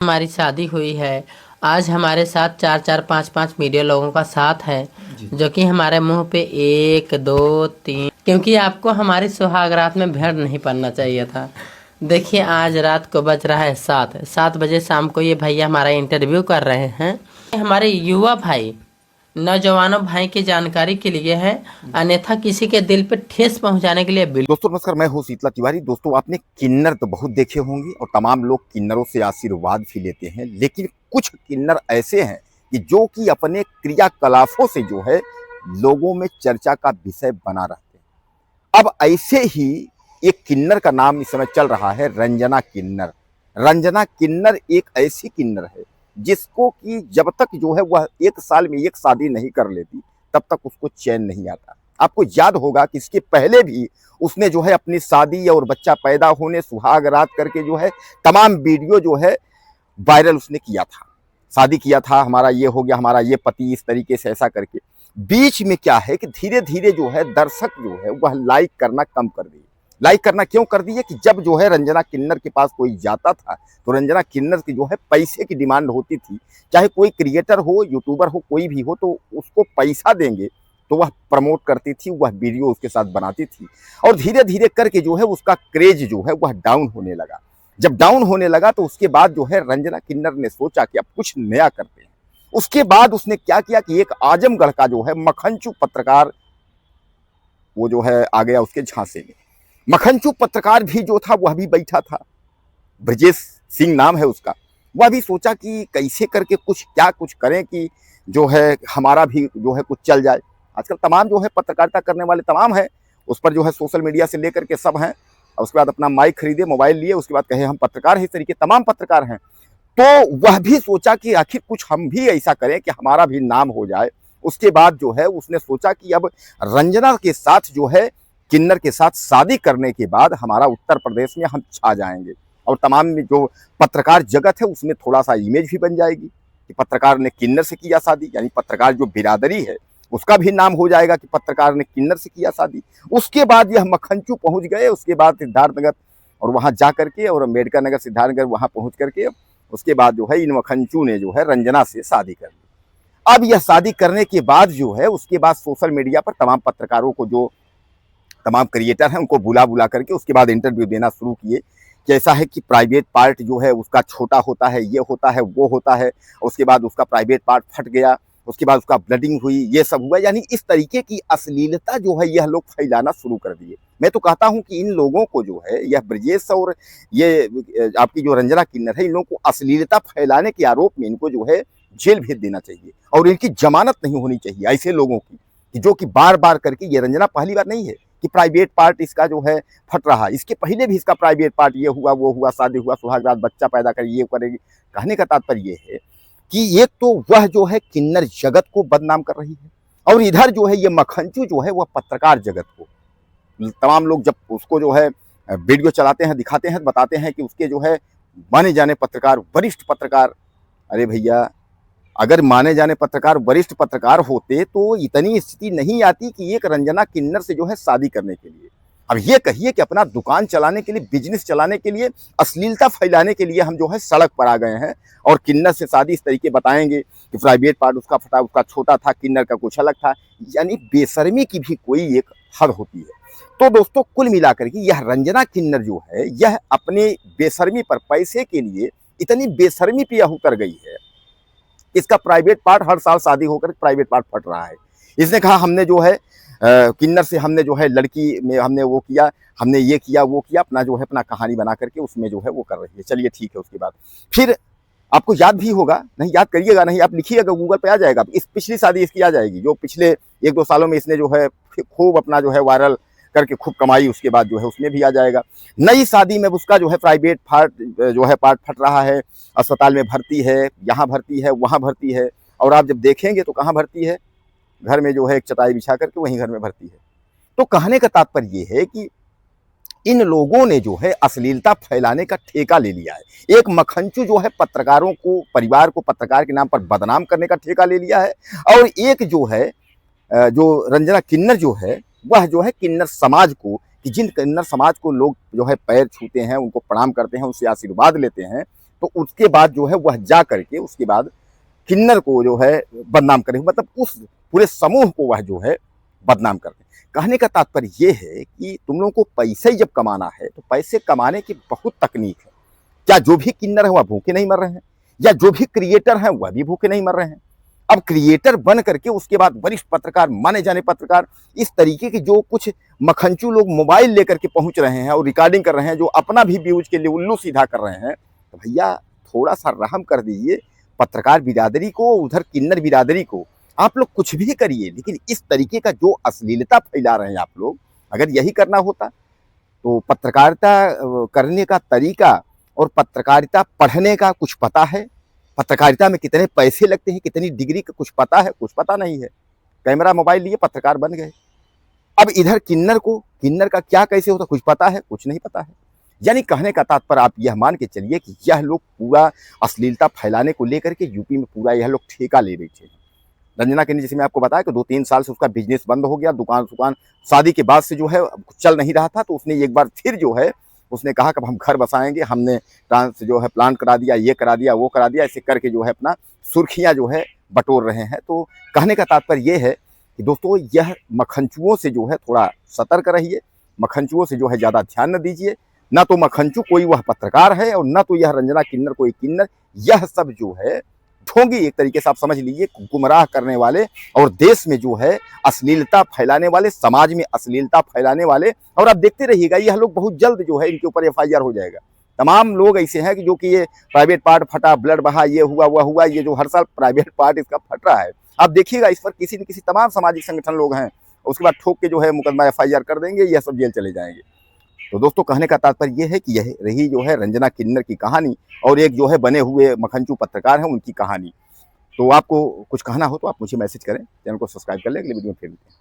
हमारी शादी हुई है। आज हमारे साथ चार चार पाँच पाँच मीडिया लोगों का साथ है, जो कि हमारे मुंह पे एक दो तीन, क्योंकि आपको हमारी सुहाग रात में भेड़ नहीं पड़ना चाहिए था। देखिए आज रात को बज रहा है 7 बजे शाम को ये भैया हमारा इंटरव्यू कर रहे हैं। हमारे युवा भाई नौजवानों भाई की जानकारी के लिए है, अन्यथा किसी के दिल पे ठेस पहुंचाने के लिए दोस्तों नमस्कार, मैं हूं शीतला तिवारी। दोस्तों आपने किन्नर तो बहुत देखे होंगे और तमाम लोग किन्नरों से आशीर्वाद भी लेते हैं, लेकिन कुछ किन्नर ऐसे हैं कि जो कि अपने क्रियाकलापों से जो है लोगों में चर्चा का विषय बना रहते हैं। अब ऐसे ही एक किन्नर का नाम इस समय चल रहा है, रंजना किन्नर। रंजना किन्नर एक ऐसी किन्नर है जिसको कि जब तक जो है वह एक साल में एक शादी नहीं कर लेती तब तक उसको चैन नहीं आता। आपको याद होगा कि इसके पहले भी उसने जो है अपनी शादी और बच्चा पैदा होने, सुहाग रात करके जो है तमाम वीडियो जो है वायरल उसने किया था। शादी किया था, हमारा ये हो गया, हमारा ये पति, इस तरीके से ऐसा करके। बीच में क्या है कि धीरे धीरे जो है दर्शक जो है वह लाइक करना कम कर दिए। लाइक करना क्यों कर दिए कि जब जो है रंजना किन्नर के पास कोई जाता था तो रंजना किन्नर की जो है पैसे की डिमांड होती थी। चाहे कोई क्रिएटर हो, यूट्यूबर हो, कोई भी हो, तो उसको पैसा देंगे तो वह प्रमोट करती थी, वह वीडियो उसके साथ बनाती थी। और धीरे धीरे करके जो है उसका क्रेज जो है वह डाउन होने लगा। जब डाउन होने लगा तो उसके बाद जो है रंजना किन्नर ने सोचा कि अब कुछ नया करते हैं। उसके बाद उसने क्या किया कि एक आजमगढ़ का जो है मक्खनचू पत्रकार वो जो है आ गया उसके झांसे में। मक्खनचू पत्रकार भी जो था वह भी बैठा था, ब्रजेश सिंह नाम है उसका। वह भी सोचा कि कैसे करके कुछ करें कि जो है हमारा भी जो है कुछ चल जाए। आजकल तमाम जो है पत्रकारिता करने वाले तमाम हैं, उस पर जो है सोशल मीडिया से लेकर के सब हैं। और उसके बाद अपना माइक खरीदे, मोबाइल लिए, उसके बाद कहे हम पत्रकार हैं। इस तरीके तमाम पत्रकार हैं। तो वह भी सोचा कि आखिर कुछ हम भी ऐसा करें कि हमारा भी नाम हो जाए। उसके बाद जो है उसने सोचा कि अब रंजना के साथ जो है किन्नर के साथ शादी करने के बाद हमारा उत्तर प्रदेश में हम छा जाएंगे और तमाम जो पत्रकार जगत है उसमें थोड़ा सा इमेज भी बन जाएगी कि पत्रकार ने किन्नर से किया शादी, यानी पत्रकार जो बिरादरी है उसका भी नाम हो जाएगा कि पत्रकार ने किन्नर से किया शादी। उसके बाद यह मक्खनचू पहुंच गए, उसके बाद सिद्धार्थनगर और वहां जा करके और अम्बेडकर नगर सिद्धार्थनगर वहां पहुंच करके उसके बाद जो है इन मक्खनचू ने जो है रंजना से शादी कर ली। अब यह शादी करने के बाद जो है उसके बाद सोशल मीडिया पर तमाम पत्रकारों को, जो तमाम क्रिएटर हैं, उनको बुला बुला करके उसके बाद इंटरव्यू देना शुरू किए कि ऐसा है कि प्राइवेट पार्ट जो है उसका छोटा होता है, ये होता है, वो होता है। उसके बाद उसका प्राइवेट पार्ट फट गया, उसके बाद उसका ब्लडिंग हुई, ये सब हुआ। यानी इस तरीके की अश्लीलता जो है यह लोग फैलाना शुरू कर दिए। मैं तो कहता हूं कि इन लोगों को जो है यह ब्रजेश और ये आपकी जो रंजना किन्नर है, इन लोगों को अश्लीलता फैलाने के आरोप में इनको जो है जेल भेज देना चाहिए और इनकी जमानत नहीं होनी चाहिए ऐसे लोगों की, जो कि बार बार करके, ये रंजना पहली बार नहीं है कि प्राइवेट पार्ट इसका जो है फट रहा। इसके पहले भी इसका प्राइवेट पार्ट ये हुआ, वो हुआ, शादी हुआ, सुहाग रात, बच्चा पैदा कर, ये करेगी। कहने का तात्पर्य ये है कि एक तो वह जो है किन्नर जगत को बदनाम कर रही है और इधर जो है ये मक्खनचू जो है वह पत्रकार जगत को, तमाम लोग जब उसको जो है वीडियो चलाते हैं, दिखाते हैं, बताते हैं कि उसके जो है माने जाने पत्रकार, वरिष्ठ पत्रकार। अरे भैया, अगर माने जाने पत्रकार, वरिष्ठ पत्रकार होते तो इतनी स्थिति नहीं आती कि एक रंजना किन्नर से जो है शादी करने के लिए। अब ये कहिए कि अपना दुकान चलाने के लिए, बिजनेस चलाने के लिए, अश्लीलता फैलाने के लिए हम जो है सड़क पर आ गए हैं और किन्नर से शादी इस तरीके बताएंगे कि प्राइवेट पार्ट उसका फटा, उसका छोटा था, किन्नर का कुछ अलग था। यानी बेशर्मी की भी कोई एक हद होती है। तो दोस्तों कुल मिलाकर के यह रंजना किन्नर जो है यह अपने बेशर्मी पर, पैसे के लिए इतनी बेशर्मी पे यह उतर गई है। इसका प्राइवेट पार्ट हर साल शादी होकर प्राइवेट पार्ट फट रहा है। इसने कहा हमने जो है किन्नर से हमने जो है लड़की में हमने वो किया, हमने ये किया, वो किया, अपना जो है अपना कहानी बना करके उसमें जो है वो कर रही है। चलिए ठीक है। उसके बाद फिर आपको याद भी होगा, नहीं याद करिएगा, नहीं आप लिखिएगा, गूगल पे आ जाएगा। इस पिछली शादी इसकी आ जाएगी, जो पिछले 1-2 सालों में इसने जो है खूब अपना जो है वायरल करके खूब कमाई, उसके बाद जो है उसमें भी आ जाएगा। नई शादी में उसका जो है प्राइवेट पार्ट जो है पार्ट फट रहा है, अस्पताल में भर्ती है, यहाँ भर्ती है, वहाँ भर्ती है। और आप जब देखेंगे तो कहाँ भर्ती है, घर में जो है एक चटाई बिछा करके वहीं घर में भर्ती है। तो कहने का तात्पर्य ये है कि इन लोगों ने जो है अश्लीलता फैलाने का ठेका ले लिया है। एक मक्खनचू जो है पत्रकारों को, परिवार को पत्रकार के नाम पर बदनाम करने का ठेका ले लिया है। और एक जो है जो रंजना किन्नर जो है वह जो है किन्नर समाज को, कि जिन किन्नर समाज को लोग जो है पैर छूते हैं, उनको प्रणाम करते हैं, उनसे आशीर्वाद लेते हैं, तो उसके बाद जो है वह जा करके उसके बाद किन्नर को जो है बदनाम करें, मतलब उस पूरे समूह को वह जो है बदनाम कर दें। कहने का तात्पर्य ये है कि तुम लोगों को पैसे जब कमाना है तो पैसे कमाने की बहुत तकनीक है। क्या जो भी किन्नर है वह भूखे नहीं मर रहे हैं, या जो भी क्रिएटर हैं वह भी भूखे नहीं मर रहे हैं। अब क्रिएटर बन करके उसके बाद वरिष्ठ पत्रकार, माने जाने पत्रकार, इस तरीके के जो कुछ मखंचू लोग मोबाइल लेकर के पहुंच रहे हैं और रिकॉर्डिंग कर रहे हैं, जो अपना भी व्यूज के लिए उल्लू सीधा कर रहे हैं, तो भैया थोड़ा सा रहम कर दीजिए पत्रकार बिरादरी को, उधर किन्नर बिरादरी को। आप लोग कुछ भी करिए, लेकिन इस तरीके का जो अश्लीलता फैला रहे हैं आप लोग, अगर यही करना होता तो पत्रकारिता करने का तरीका और पत्रकारिता पढ़ने का कुछ पता है, पत्रकारिता में कितने पैसे लगते हैं, कितनी डिग्री का कुछ पता है, कुछ पता नहीं है। कैमरा मोबाइल लिए पत्रकार बन गए। अब इधर किन्नर का क्या कैसे होता कुछ पता है, कुछ नहीं पता है। यानी कहने का तात्पर्य आप यह मान के चलिए कि यह लोग पूरा अश्लीलता फैलाने को लेकर के यूपी में पूरा यह लोग ठेका ले बैठे हैं। रंजना किन्नर, जैसे मैं आपको बताया कि 2-3 साल से उसका बिजनेस बंद हो गया, दुकान शादी के बाद से जो है चल नहीं रहा था, तो उसने एक बार फिर जो है उसने कहा कि हम घर बसाएंगे, हमने ट्रांस जो है प्लान करा दिया, ये करा दिया, वो करा दिया, ऐसे करके जो है अपना सुर्खियां जो है बटोर रहे हैं। तो कहने का तात्पर्य ये है कि दोस्तों यह मखंचुओं से जो है थोड़ा सतर्क रहिए, मखंचुओं से जो है ज़्यादा ध्यान न दीजिए। ना तो मखंचू कोई वह पत्रकार है और ना तो यह रंजना किन्नर कोई किन्नर, यह सब जो है ढोंगी, एक तरीके से आप समझ लीजिए गुमराह करने वाले और देश में जो है अश्लीलता फैलाने वाले, समाज में अश्लीलता फैलाने वाले। और आप देखते रहिएगा यह लोग बहुत जल्द जो है इनके ऊपर FIR हो जाएगा। तमाम लोग ऐसे हैं कि जो कि ये प्राइवेट पार्ट फटा, ब्लड बहा, ये हुआ वह हुआ, ये जो हर साल प्राइवेट पार्ट इसका फट रहा है, आप देखिएगा इस पर किसी न किसी तमाम सामाजिक संगठन लोग हैं, उसके बाद ठोक के जो है मुकदमा FIR कर देंगे, यह सब जेल चले जाएंगे। तो दोस्तों कहने का तात्पर्य ये है कि यह रही जो है रंजना किन्नर की कहानी और एक जो है बने हुए मखंचू पत्रकार हैं उनकी कहानी। तो आपको कुछ कहना हो तो आप मुझे मैसेज करें, चैनल को सब्सक्राइब कर लें, अगले वीडियो में फिर मिलते हैं।